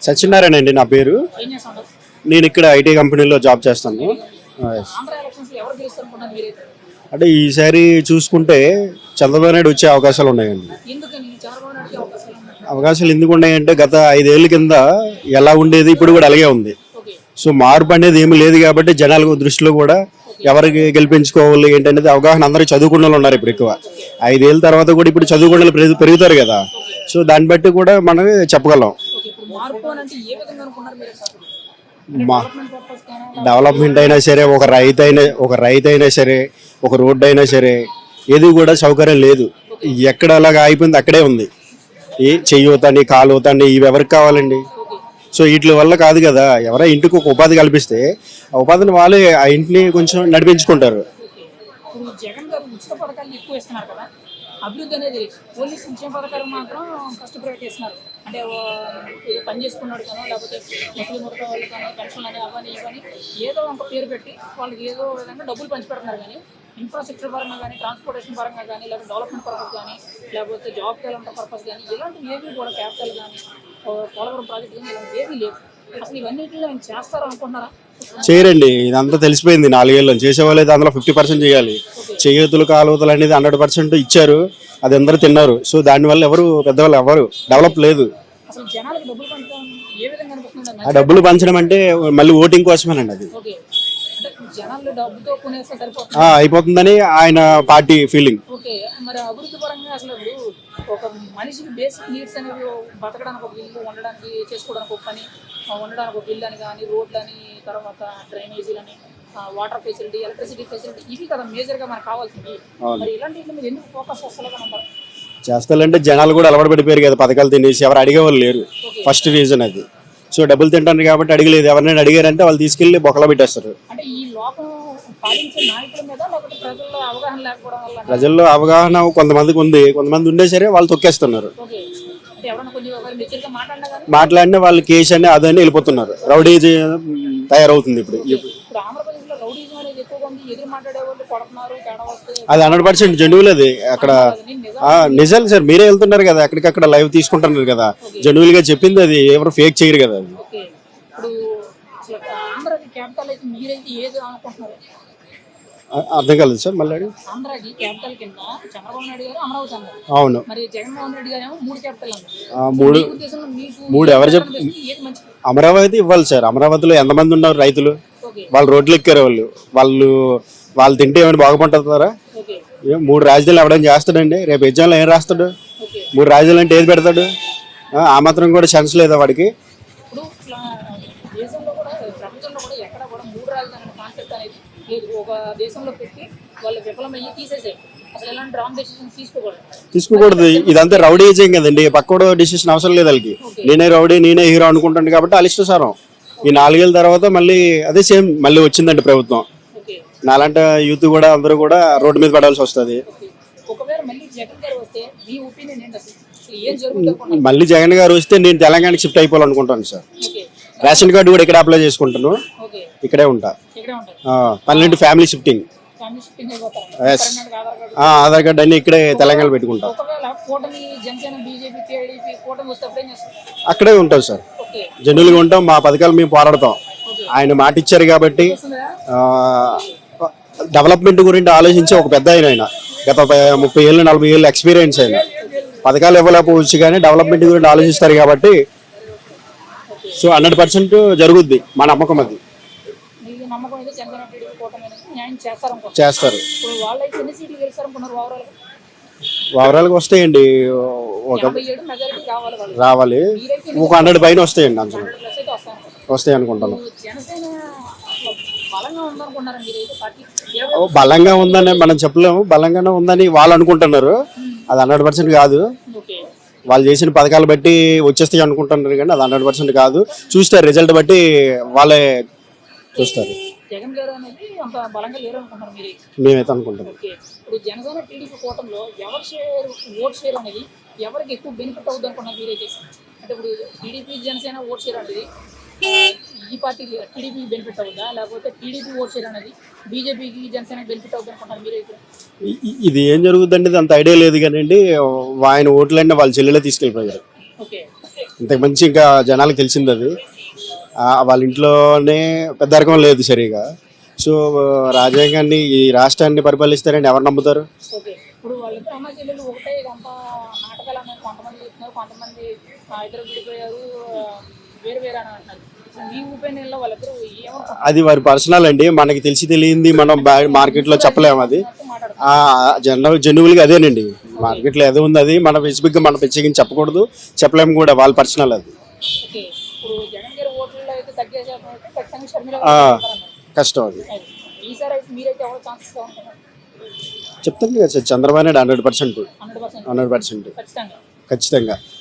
సత్యనారాయణ అండి నా పేరు. నేను ఇక్కడ ఐటీ కంపెనీలో జాబ్ చేస్తాను. అంటే ఈసారి చూసుకుంటే చంద్రబాబు నాయుడు వచ్చే అవకాశాలు ఉన్నాయండి. అవకాశాలు ఎందుకు ఉన్నాయంటే గత 5 ఏళ్ల కింద ఎలా ఉండేది ఇప్పుడు కూడా అలాగే ఉంది. సో మార్పు అనేది ఏమి లేదు కాబట్టి జనాల దృష్టిలో కూడా ఎవరికి గెలిపించుకోవాలి ఏంటనేది అవగాహన అందరూ చదువుకున్న వాళ్ళు ఉన్నారు ఇప్పుడు ఎక్కువ. 5 ఏళ్ళ తర్వాత కూడా ఇప్పుడు చదువుకున్న పెరుగుతారు కదా. సో దాన్ని బట్టి కూడా మనం చెప్పగలం. మా డెవలప్మెంట్ అయినా సరే, ఒక రైతు అయినా సరే, ఒక రోడ్డు అయినా సరే, ఏది కూడా సౌకర్యం లేదు. ఎక్కడ అలాగా అయిపోయింది అక్కడే ఉంది. ఏ చెయ్యవుతాండి, కాలువుతాండి, ఇవి ఎవరికి కావాలండి? సో వీటి వల్ల కాదు కదా. ఎవరైనా ఇంటికి ఒక ఉపాధి కల్పిస్తే ఆ ఉపాధిని వాళ్ళే ఆ ఇంటిని కొంచెం నడిపించుకుంటారు. అభివృద్ధి అనేది ఓన్లీ సంక్షేమ పథకాలు మాత్రం ఫస్ట్ ప్రొవైడ్ చేస్తున్నారు. అంటే పని చేసుకున్నాడు కానీ, లేకపోతే ముస్లిం మురత వాళ్ళు కానీ, పెన్షన్లు అని అవన్నీ ఇవన్నీ ఏదో ఒక పేరు పెట్టి వాళ్ళకి ఏదో విధంగా డబ్బులు పంచి పెడుతున్నారు. కానీ ఇన్ఫ్రాస్ట్రక్చర్ పరంగా కానీ, ట్రాన్స్పోర్టేషన్ పరంగా కానీ, లేకపోతే డెవలప్మెంట్ పర్పస్ కానీ, లేకపోతే జాబ్ క్యాలెండర్ పర్పస్ కానీ, ఇలాంటివి ఏవి కూడా క్యాపిటల్ కానీ, పోలవరం ప్రాజెక్ట్ కానీ ఇలాంటివి ఏమీ లేవు. అసలు ఇవన్నిటిలో నేను చేస్తారు అనుకుంటున్నారా? చేయరండి. ఇదంతా తెలిసిపోయింది. 4 ఏళ్ళు చేసేవాళ్ళు అయితే అందులో 50% చేయాలి. చేయూతులు కాలువతులు అనేది 100% ఇచ్చారు. అది అందరూ తిన్నారు. సో దానివల్ల ఎవరు పెద్దవాళ్ళు ఎవరు డెవలప్ లేదు. ఆ డబ్బులు పంచడం అంటే మళ్ళీ ఓటింగ్ కోసమేనండి. అది అయిపోతుందని ఆయన పార్టీ ఫీలింగ్. ఒక మనిషికి బేసిక్ నీడ్స్ అనేవి బతకడానికి ఒక ఇల్లు, ఉండడానికి, చేసుకోవడానికి ఒక పని, ఉండడానికి ఒక ఇల్లు అని కానీ, రోడ్లు అని, తర్వాత డ్రైనేజీలు అని, వాటర్ ఫెసిలిటీ, ఎలక్ట్రిసిటీ ఫెసిలిటీ, ఇవి కదా మేజర్గా మనకు కావాల్సింది. మరి ఇలాంటి మీరు ఎందుకు ఫోకస్ చేస్తలేదంటారు? చేస్తారంటే జనాలు కూడా అలవాటు పడిపోయారు కదా పథకాలు తినేసి. ఎవరు అడిగేవాళ్ళు లేరు. ఫస్ట్ రీజన్ అది. సో డబ్బులు తింటారు కాబట్టి అడిగలేదు. ఎవరైనా అడిగారంటే వాళ్ళు తీసుకెళ్లి బొక్కలో పెట్టేస్తారు. అంటే ఈ లోకం పాలించే నాయకుల మీద, లేకపోతే ప్రజల్లో అవగాహన లేకపోవడం వల్ల? ప్రజల్లో అవగాహన కొంతమందికి ఉంది. కొంతమంది ఉండే సరే వాళ్ళు తొక్కేస్తున్నారు. మాట్లాడినా వాళ్ళు కేసు అని అదని వెళ్ళిపోతున్నారు. రౌడీ తయారవుతుంది ఇప్పుడు. అది 100% జెన్యుల్. అది అక్కడ నిజాలు సార్. మీరే వెళ్తున్నారు కదా, అక్కడికక్కడ లైవ్ తీసుకుంటున్నారు కదా. జెన్యుల్ గా చెప్పింది అది. ఎవరు ఫేక్ చేయరు కదా. అది అర్థం కాలేదు సార్. మళ్ళీ అవును. మూడు ఎవరు అమరావతి ఇవ్వాలి సార్. అమరావతిలో ఎంతమంది ఉన్నారు రైతులు? వాళ్ళు రోడ్లు ఎక్కారు. వాళ్ళు తింటే ఏమైనా బాగుపంటున్నారా? 3 రాజధానులు ఎవడైనా చేస్తాడండి? రేపు ఎగ్జామ్లో ఏం రాస్తాడు? 3 రాజధానులు అంటే ఏది పెడతాడు? ఆ మాత్రం కూడా ఛాన్స్ లేదా వాడికి? తీసుకోకూడదు. ఇదంతా రౌడీజం కదండి. పక్కడో డిసిషన్ అవసరం లేదు వాళ్ళకి. నేనే రౌడీ, నేనే హీరో అనుకుంటాను కాబట్టి వాళ్ళు ఇష్టసారం. ఈ 4 ఏళ్ళ తర్వాత మళ్ళీ అదే సేమ్ మళ్ళీ వచ్చిందండి ప్రభుత్వం. నాలాంటి యూత్ కూడా అందరూ కూడా రోడ్డు మీద పడాల్సి వస్తుంది. మళ్ళీ జగన్ గారు వస్తే నేను తెలంగాణకి షిఫ్ట్ అయిపోవాలనుకుంటాను సార్. రేషన్ కార్డు కూడా ఇక్కడ అప్లై చేసుకుంటాను. ఇక్కడే ఉంటా. 12 ఫ్యామిలీ షిఫ్టింగ్. ఆధార్ కార్డు అన్ని ఇక్కడే తెలంగాణ పెట్టుకుంటా. అక్కడే ఉంటాం సార్. జెన్యున్గా ఉంటాం. మా పథకాలు మేము పోరాడతాం. ఆయన మాట ఇచ్చారు కాబట్టి. డెవలప్మెంట్ గురించి ఆలోచించే ఒక పెద్ద ఆయన. గత 30 ఏళ్ళు 40 ఏళ్ళు ఎక్స్పీరియన్స్ అయిన. పథకాలు ఇవ్వలేకపోవచ్చు కానీ డెవలప్మెంట్ గురించి ఆలోచిస్తారు కాబట్టి. సో 100% జరుగుద్ది. మా నమ్మకం అది. చేస్తారు. ఓవరాల్గా వస్తాయండి. రావాలి. ఒక 100 పైన వస్తాయండి. అంచనా వస్తాయి అనుకుంటాను. బలంగా ఉందని మనం చెప్పలేము. బలంగానే ఉందని వాళ్ళు అనుకుంటున్నారు. అది 100% కాదు. వాళ్ళు చేసిన పథకాలు బట్టి వచ్చేస్తాయి అనుకుంటున్నారు కానీ అది 100% కాదు. చూస్తారు రిజల్ట్ బట్టి వాళ్ళే చూస్తారు. మేమైతే అనుకుంటాం. ఎవరికి ఎక్కువ బెనిఫిట్ అవుతుంది అనుకున్నారు మీరైతే? అంటే ఇప్పుడు టీడీపీ జనసేన ఓట్ షేర్ అనేది ఈ పార్టీకి టీడీపీ బెనిఫిట్ అవుతుందా, లేకపోతే టీడీపీ ఓట్ షేర్ అనేది బీజేపీకి జనసేనకి బెనిఫిట్ అవుతుంది అనుకుంటున్నారు మీరైతే? ఇది ఏం జరుగుతుందంటే అంత ఐడియా లేదు కానీ ఆయన ఓట్లన్నీ వాళ్ళ చెల్లెలే తీసుకెళ్ళిపోయారు. ఓకే. ఇంతకు మంచి ఇంకా జనాలకు తెలిసింది అది. వాళ్ళ ఇంట్లోనే పెద్దరికం లేదు సరిగా. సో రాజ్యాంగాన్ని ఈ రాష్ట్రాన్ని పరిపాలిస్తారని ఎవరు నమ్ముతారు? ఓకే. ఇప్పుడు వాళ్ళిద్దరు అమ్మ చెల్లెలు ఒకటే ఇదంతా నాటకాలు అనేది కొంతమంది చెప్తున్నారు, కొంతమంది ఇద్దరు విడిపోయారు, వేరు వేరు అని అంటున్నారు. మీ ఒపీనియన్లో వాళ్ళిద్దరు ఏమంటారు అది వారి పర్సనల్ అండి, మనకి తెలిసి తెలియంది మనం మార్కెట్లో చెప్పలేము. అది మాట్లాడుతున్నారు? జనువులకి అదేనండి, మార్కెట్లో ఏదో ఉంది, అది మన స్పెసిఫిక్గా మనం ప్రత్యేకించి చెప్పకూడదు, చెప్పలేము కూడా, వాళ్ళ పర్సనల్ అది. ఓకే. ఇప్పుడు జగన్ గారి ఓట్లలో అయితే తగ్గేసేపు అయితే ఖచ్చితంగా షర్మిల ఆ, గారు ఉంటారన్నారు. కష్టం అది. ఈసారి అయితే మీరైతే ఎవరు ఛాన్సెస్ అనుకుంటున్నారు? చెప్తాను కదా సార్, చంద్రబాబు నాయుడు 100%. 100% 100% ఖచ్చితంగా. ఖచ్చితంగా.